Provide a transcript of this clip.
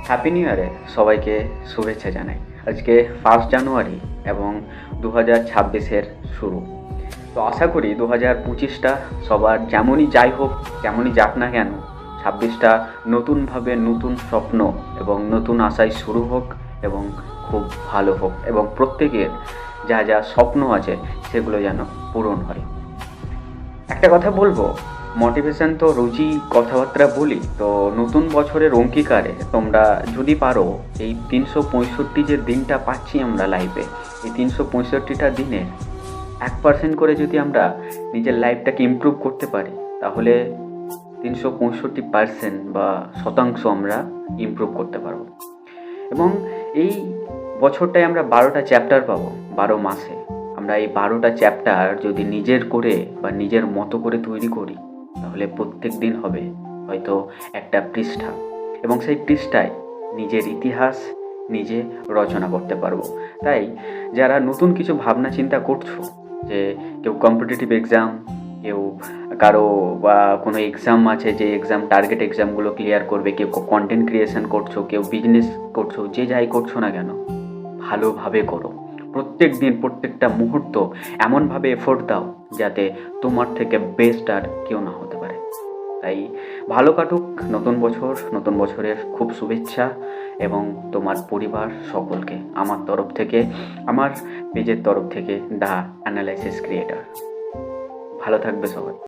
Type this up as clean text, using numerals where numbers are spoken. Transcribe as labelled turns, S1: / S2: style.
S1: Happy new ইয়ারে সবাইকে শুভেচ্ছা জানাই। আজকে 1 জানুয়ারি এবং 2026-এর শুরু। তো আশা করি 2025টা সবার যেমনই যাই হোক, যেমনই যাক না কেন, 26টা নতুনভাবে নতুন স্বপ্ন এবং নতুন আশায় শুরু হোক এবং খুব ভালো হোক এবং প্রত্যেকের যা যা স্বপ্ন আছে সেগুলো যেন পূরণ হয়। একটা কথা বলবো, মোটিভেশন তো রোজই কথাবার্তা বলি, তো নতুন বছরের অঙ্গীকারে তোমরা যদি পারো এই 365 যে দিনটা পাচ্ছি আমরা লাইফে, এই 365টা দিনে 1% করে যদি আমরা নিজের লাইফটাকে ইমপ্রুভ করতে পারি, তাহলে 365% বা শতাংশ আমরা ইমপ্রুভ করতে পারবো। এবং এই বছরটায় আমরা 12টা চ্যাপ্টার পাবো 12 মাসে। আমরা এই 12টা চ্যাপ্টার যদি নিজের করে বা নিজের মতো করে তৈরি করি, তাহলে প্রত্যেক দিন হবে হয়তো একটা পৃষ্ঠা, এবং সেই পৃষ্ঠায় নিজের ইতিহাস নিজে রচনা করতে পারবো। তাই যারা নতুন কিছু ভাবনা চিন্তা করছো, যে কেউ কম্পিটিটিভ এক্সাম, কেউ কারো বা কোনো এক্সাম আছে যে এক্সাম টার্গেট এক্সামগুলো ক্লিয়ার করবে, কেউ কন্টেন্ট ক্রিয়েশন করছো, কেউ বিজনেস করছো, যে যাই করছো না কেন ভালোভাবে করো। প্রত্যেক দিন প্রত্যেকটা মুহূর্ত এমনভাবে এফোর্ট দাও যাতে তোমার থেকে বেস্ট আর কেউ না হতে পারে। তাই ভালো কাটুক নতুন বছর, নতুন বছরের খুব শুভেচ্ছা, এবং তোমার পরিবার সকলকে আমার তরফ থেকে, আমার পেজের তরফ থেকে, দ্য অ্যানালাইসিস ক্রিয়েটর। ভালো থাকবে সবাই।